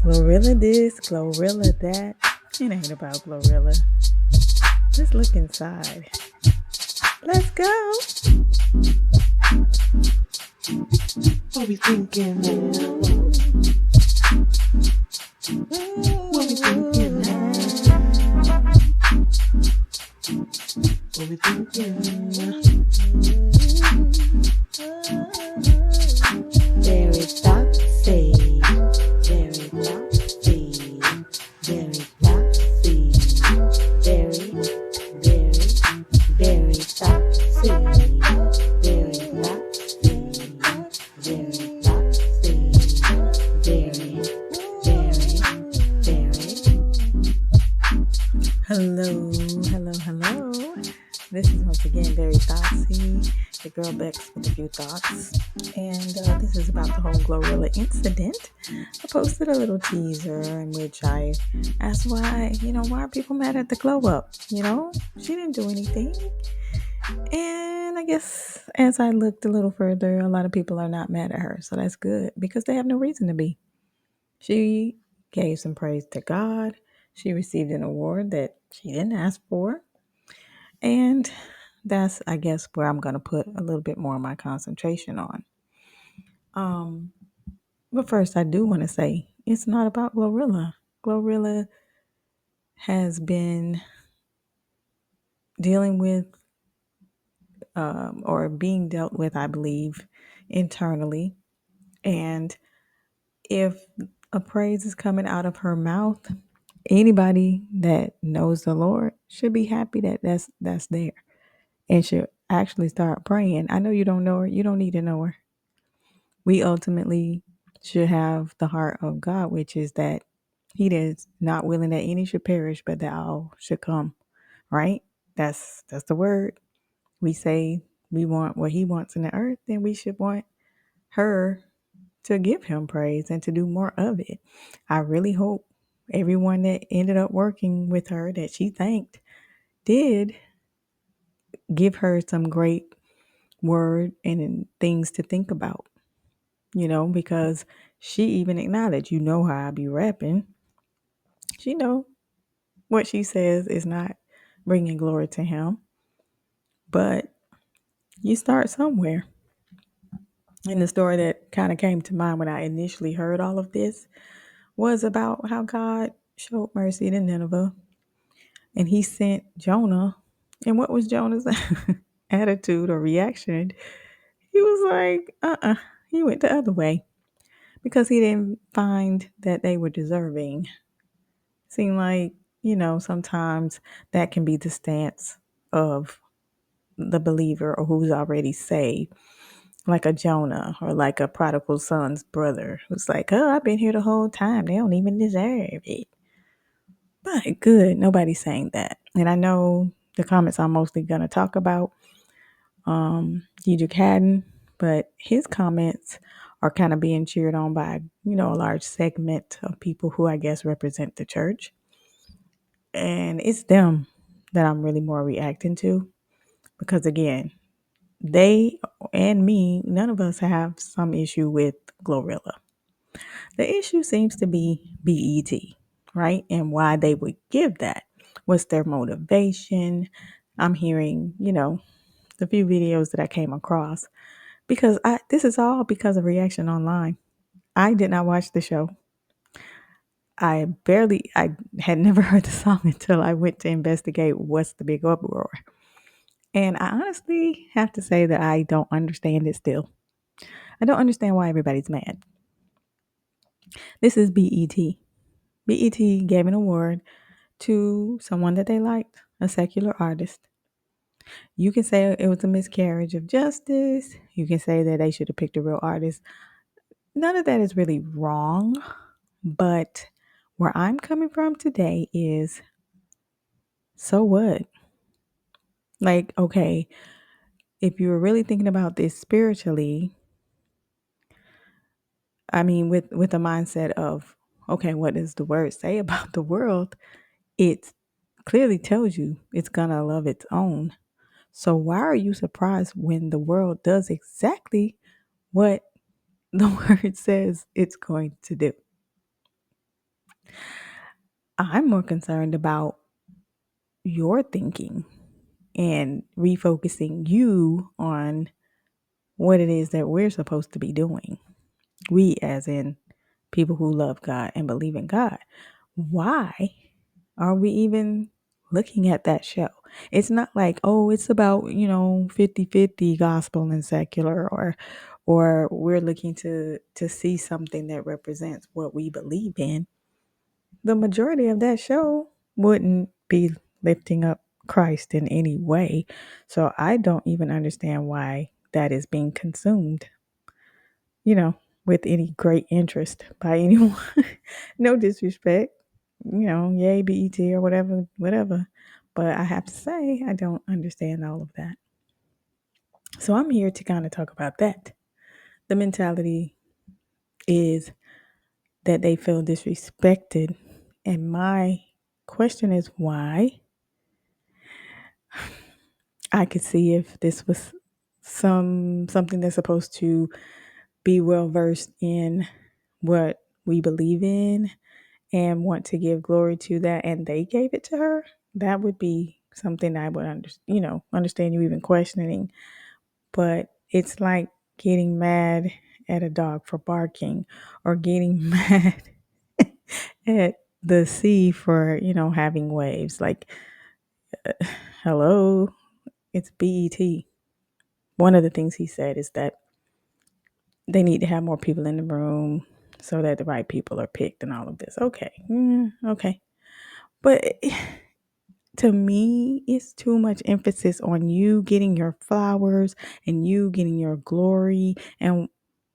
Glorilla this, Glorilla that. It ain't about Glorilla. Just look inside. Let's go. What we thinking now? What we thinking now? What we thinking now? Very toxic, very toxic, very toxic, very, very toxic, very toxic, very toxic, very. Hello. This is once again Very Thoughtsy, the girl Bex with a few thoughts. And this is about the whole Glorilla incident. I posted a little teaser in which I asked why are people mad at the glow up? She didn't do anything. And I guess as I looked a little further, a lot of people are not mad at her. So that's good because they have no reason to be. She gave some praise to God. She received an award that she didn't ask for. And that's, I guess, where I'm going to put a little bit more of my concentration on. But first, I do want to say it's not about Glorilla. Glorilla has been dealing with or being dealt with, I believe, internally. And if a praise is coming out of her mouth, anybody that knows the Lord should be happy that that's there and should actually start praying. I know you don't know her. You don't need to know her. We ultimately should have the heart of God, which is that He is not willing that any should perish, but that all should come. Right? That's the word. We say we want what He wants in the earth, then we should want her to give Him praise and to do more of it. I really hope everyone that ended up working with her that she thanked did give her some great word and things to think about, because she even acknowledged, how I be rapping. She know what she says is not bringing glory to Him, but you start somewhere. And the story that kind of came to mind when I initially heard all of this was about how God showed mercy to Nineveh and He sent Jonah. And what was Jonah's attitude or reaction? He was like, he went the other way because he didn't find that they were deserving. Seemed like, sometimes that can be the stance of the believer or who's already saved, like a Jonah or like a prodigal son's brother who's like, oh, I've been here the whole time. They don't even deserve it. But good, nobody's saying that. And I know the comments I'm mostly going to talk about Dedrick Haddon, but his comments are kind of being cheered on by, a large segment of people who I guess represent the church. And it's them that I'm really more reacting to because, again, they and me, none of us have some issue with Glorilla. The issue seems to be BET, right? And why they would give that. What's their motivation? I'm hearing, the few videos that I came across because this is all because of reaction online. I did not watch the show. I had never heard the song until I went to investigate what's the big uproar. And I honestly have to say that I don't understand it still. I don't understand why everybody's mad. This is BET. BET gave an award to someone that they liked, a secular artist. You can say it was a miscarriage of justice. You can say that they should have picked a real artist. None of that is really wrong. But where I'm coming from today is, so what? Like, okay, if you were really thinking about this spiritually, I mean, with a mindset of, okay, what does the word say about the world? It clearly tells you it's going to love its own. So why are you surprised when the world does exactly what the word says it's going to do? I'm more concerned about your thinking and refocusing you on what it is that we're supposed to be doing. We, as in people who love God and believe in God. Why are we even looking at that show? It's not like, oh, it's about, 50-50 gospel and secular, or we're looking to see something that represents what we believe in. The majority of that show wouldn't be lifting up Christ in any way. So I don't even understand why that is being consumed, you know, with any great interest by anyone. No disrespect, yay, BET or whatever, whatever. But I have to say, I don't understand all of that. So I'm here to kind of talk about that. The mentality is that they feel disrespected. And my question is why? I could see if this was something that's supposed to be well versed in what we believe in and want to give glory to that, and they gave it to her, that would be something I would understand you even questioning. But it's like getting mad at a dog for barking, or getting mad at the sea for having waves. Like, hello, it's BET. One of the things he said is that they need to have more people in the room so that the right people are picked and all of this. Okay. Okay. But to me, it's too much emphasis on you getting your flowers and you getting your glory, and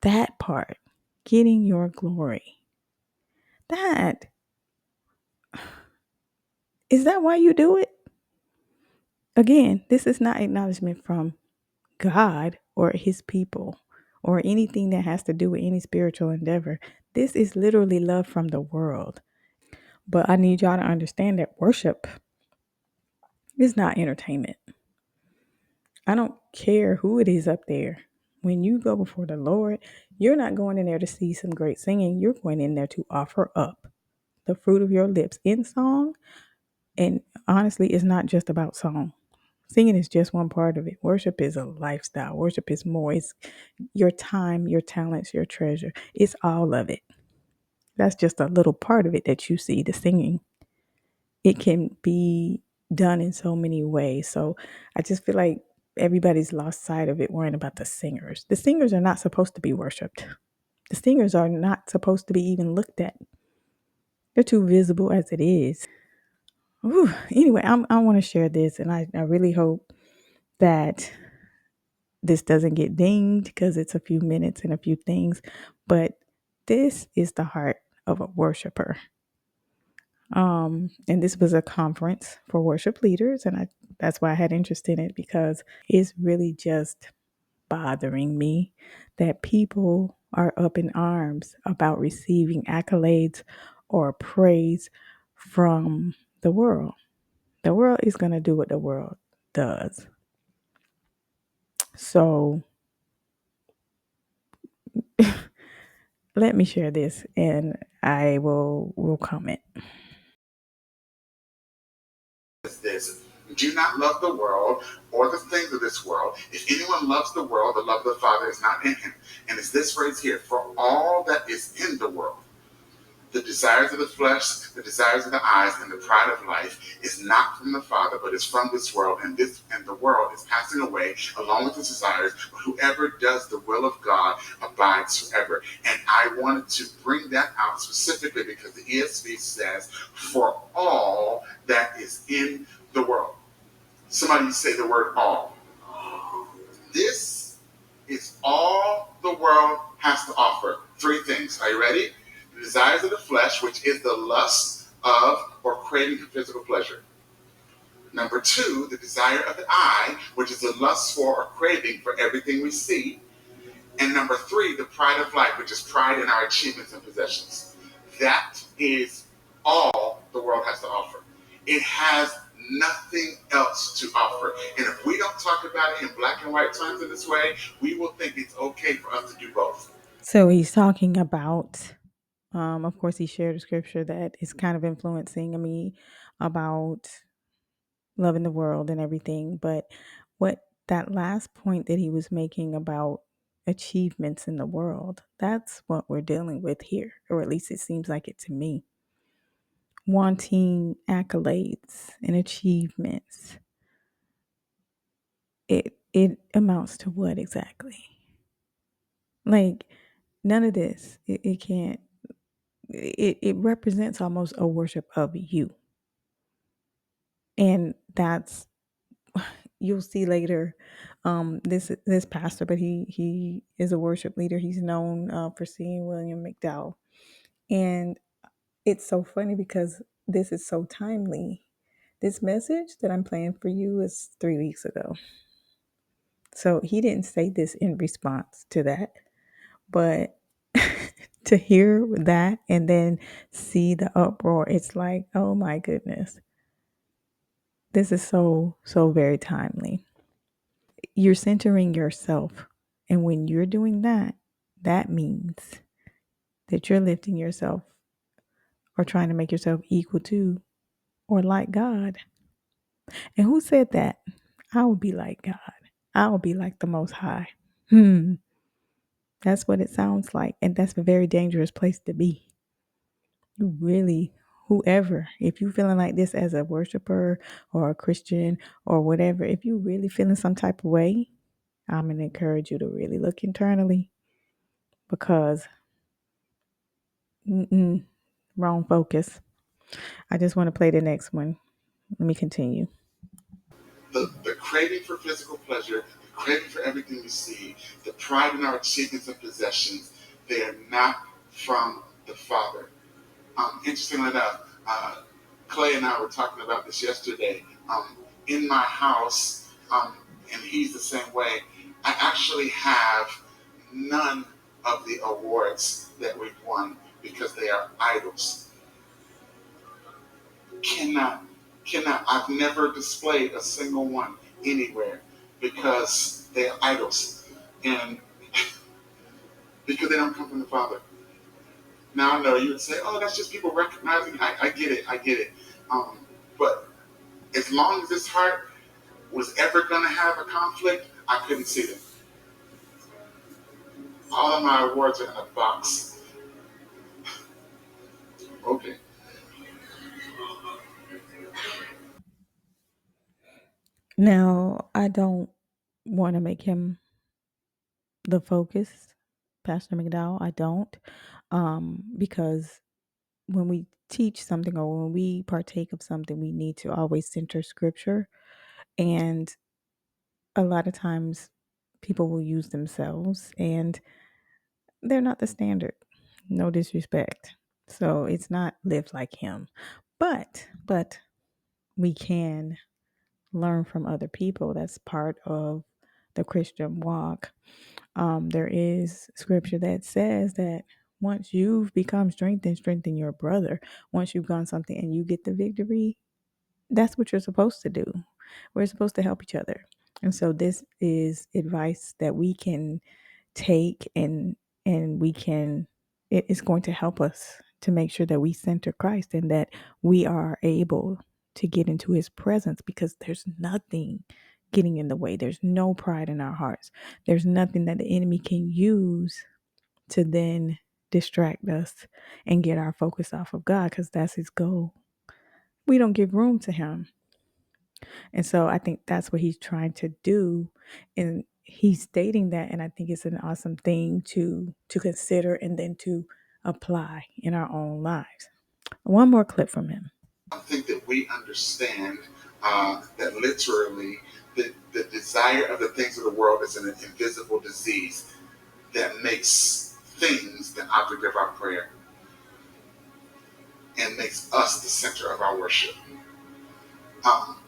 that part, getting your glory. That is that why you do it? Again, this is not acknowledgement from God or his people or anything that has to do with any spiritual endeavor. This is literally love from the world. But I need y'all to understand that worship is not entertainment. I don't care who it is up there. When you go before the Lord, you're not going in there to see some great singing. You're going in there to offer up the fruit of your lips in song. And honestly, it's not just about song. Singing is just one part of it. Worship is a lifestyle. Worship is more. It's your time, your talents, your treasure. It's all of it. That's just a little part of it that you see, the singing. It can be done in so many ways. So I just feel like everybody's lost sight of it worrying about the singers. The singers are not supposed to be worshiped. The singers are not supposed to be even looked at. They're too visible as it is. Ooh, anyway, I want to share this, and I really hope that this doesn't get dinged because it's a few minutes and a few things. But this is the heart of a worshiper. And this was a conference for worship leaders, and that's why I had interest in it, because it's really just bothering me that people are up in arms about receiving accolades or praise from the world. The world is going to do what the world does. So let me share this and I will comment. This: do not love the world or the things of this world. If anyone loves the world, the love of the Father is not in him. And it's this phrase here: for all that is in the world, the desires of the flesh, the desires of the eyes, and the pride of life is not from the Father, but is from this world. And the world is passing away along with its desires. But whoever does the will of God abides forever. And I wanted to bring that out specifically because the ESV says, "for all that is in the world." Somebody say the word "all." This is all the world has to offer. Three things. Are you ready? The desires of the flesh, which is the lust of or craving for physical pleasure. Number two, the desire of the eye, which is the lust for or craving for everything we see. And number three, the pride of life, which is pride in our achievements and possessions. That is all the world has to offer. It has nothing else to offer. And if we don't talk about it in black and white terms in this way, we will think it's okay for us to do both. So he's talking about Of course, he shared a scripture that is kind of influencing me about loving the world and everything. But what that last point that he was making about achievements in the world, that's what we're dealing with here, or at least it seems like it to me. Wanting accolades and achievements. It amounts to what exactly? Like none of this. It can't it represents almost a worship of you. And that's you'll see later this pastor, but he is a worship leader. He's known for seeing William McDowell. And it's so funny because this is so timely. This message that I'm playing for you is 3 weeks ago. So he didn't say this in response to that, but to hear that and then see the uproar, it's like, oh my goodness, this is so very timely. You're centering yourself. And when you're doing that, that means that you're lifting yourself or trying to make yourself equal to or like God. And who said that? I will be like God. I will be like the Most High. That's what it sounds like. And that's a very dangerous place to be. You really, whoever, if you're feeling like this as a worshiper or a Christian or whatever, if you really feeling some type of way, I'm going to encourage you to really look internally because wrong focus. I just want to play the next one. Let me continue. The craving for physical pleasure, the craving for everything you see, the pride in our achievements and possessions, they are not from the Father. Interestingly enough, Clay and I were talking about this yesterday. In my house, and he's the same way, I actually have none of the awards that we've won because they are idols. Cannot, cannot. I've never displayed a single one anywhere because they are idols. And because they don't come from the Father. Now I know you would say, oh, that's just people recognizing. I get it. I get it. But as long as this heart was ever going to have a conflict, I couldn't see them. All of my awards are in a box. Okay. Now, I don't want to make him the focus, Pastor McDowell. I don't. Because when we teach something or when we partake of something, we need to always center scripture. And a lot of times people will use themselves and they're not the standard. No disrespect. So it's not live like him. But we can learn from other people. That's part of the Christian walk. There is scripture that says that once you've become strengthened, strengthen your brother. Once you've done something and you get the victory, that's what you're supposed to do. We're supposed to help each other. And so this is advice that we can take and we can it is going to help us to make sure that we center Christ and that we are able to get into his presence because there's nothing getting in the way. There's no pride in our hearts. There's nothing that the enemy can use to then distract us and get our focus off of God because that's his goal. We don't give room to him. And so I think that's what he's trying to do. And he's stating that. And I think it's an awesome thing to consider and then to apply in our own lives. One more clip from him. I think that we understand that literally the desire of the things of the world is an invisible disease that makes things the object of our prayer and makes us the center of our worship. Um,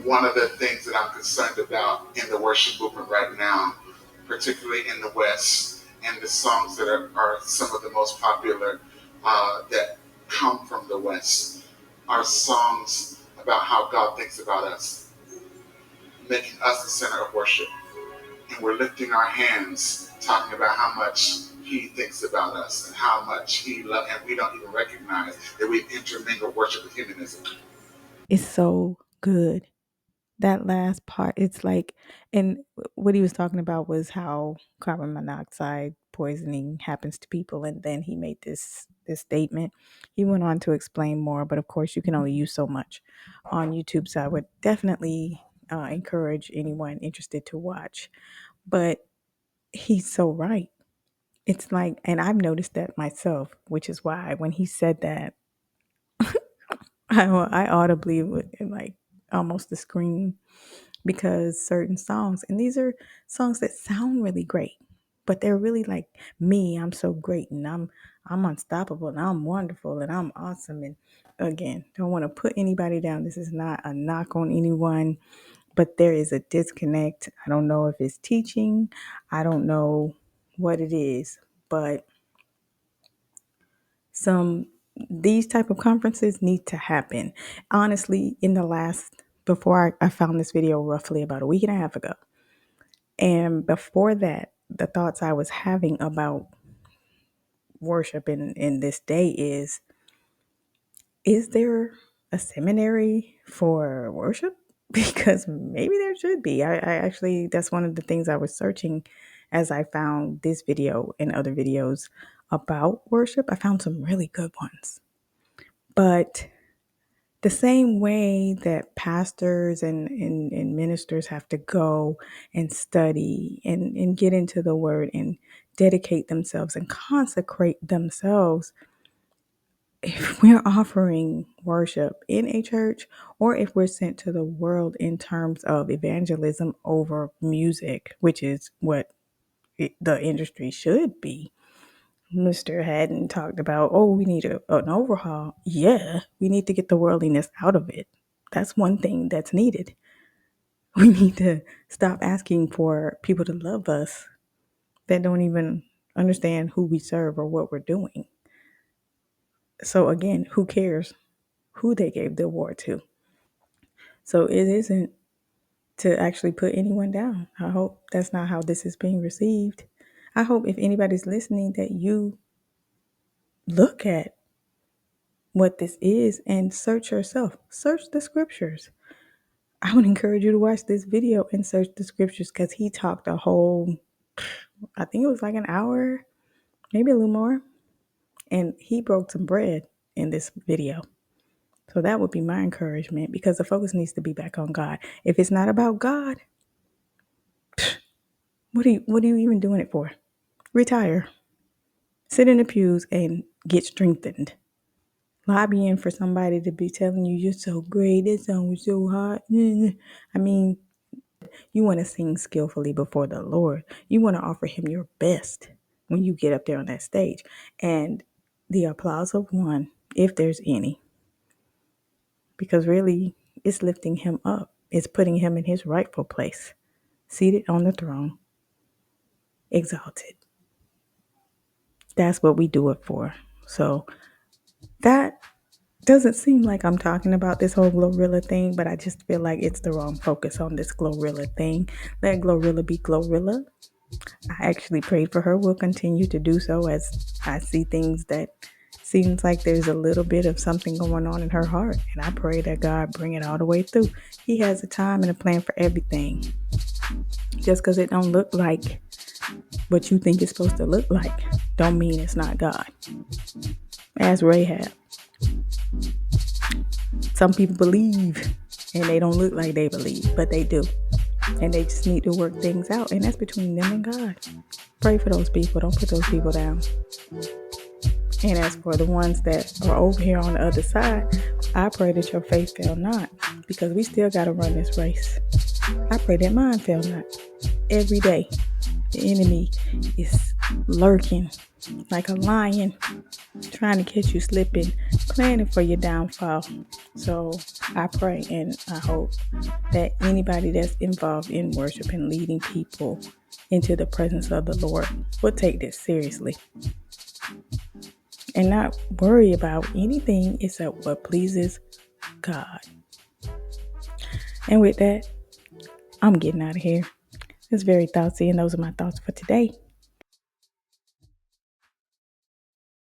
One of the things that I'm concerned about in the worship movement right now, particularly in the West, and the songs that are some of the most popular that come from the West, are songs about how God thinks about us, making us the center of worship. And we're lifting our hands, talking about how much he thinks about us and how much he loves, and we don't even recognize that we've intermingled worship with humanism. It's so good. That last part, it's like, and what he was talking about was how carbon monoxide poisoning happens to people, and then he made this statement. He went on to explain more, but of course, you can only use so much on YouTube. So I would definitely encourage anyone interested to watch. But he's so right. It's like, and I've noticed that myself, which is why when he said that, I audibly would like almost to scream because certain songs, and these are songs that sound really great, but they're really like me. I'm so great, and I'm unstoppable, and I'm wonderful, and I'm awesome. And again, don't want to put anybody down. This is not a knock on anyone, but there is a disconnect. I don't know if it's teaching. I don't know what it is, but some these type of conferences need to happen. Honestly, in the last before I found this video roughly about a week and a half ago, and before that, the thoughts I was having about worship in this day is there a seminary for worship? Because maybe there should be. I actually, that's one of the things I was searching as I found this video and other videos about worship. I found some really good ones. But the same way that pastors and ministers have to go and study and get into the word and dedicate themselves and consecrate themselves, if we're offering worship in a church or if we're sent to the world in terms of evangelism over music, which is what the industry should be. Mr. Hadden talked about, oh, we need an overhaul. Yeah, we need to get the worldliness out of it. That's one thing that's needed. We need to stop asking for people to love us that don't even understand who we serve or what we're doing. So again, who cares who they gave the award to? So it isn't to actually put anyone down. I hope that's not how this is being received. I hope if anybody's listening that you look at what this is and search yourself. Search the scriptures. I would encourage you to watch this video and search the scriptures because he talked a whole, I think it was like an hour, maybe a little more. And he broke some bread in this video. So that would be my encouragement because the focus needs to be back on God. If it's not about God, what are you even doing it for? Retire. Sit in the pews and get strengthened. Lobbying for somebody to be telling you you're so great, that song was so hot. I mean, you want to sing skillfully before the Lord. You want to offer him your best when you get up there on that stage. And the applause of one, if there's any, because really it's lifting him up. It's putting him in his rightful place, seated on the throne, exalted. That's what we do it for. So that doesn't seem like I'm talking about this whole Glorilla thing, but I just feel like it's the wrong focus on this Glorilla thing. Let Glorilla be Glorilla. I actually prayed for her. Will continue to do so as I see things that seems like there's a little bit of something going on in her heart. And I pray that God bring it all the way through. He has a time and a plan for everything. Just because it don't look like what you think it's supposed to look like, don't mean it's not God. As Rahab. Some people believe and they don't look like they believe, but they do. And they just need to work things out. And that's between them and God. Pray for those people. Don't put those people down. And as for the ones that are over here on the other side, I pray that your faith fail not. Because we still got to run this race. I pray that mine fail not. Every day, the enemy is lurking like a lion, trying to catch you slipping, planning for your downfall. So I pray and I hope that anybody that's involved in worship and leading people into the presence of the Lord will take this seriously and not worry about anything except what pleases God. And with that, I'm getting out of here. It's very thoughtsy, and those are my thoughts for today.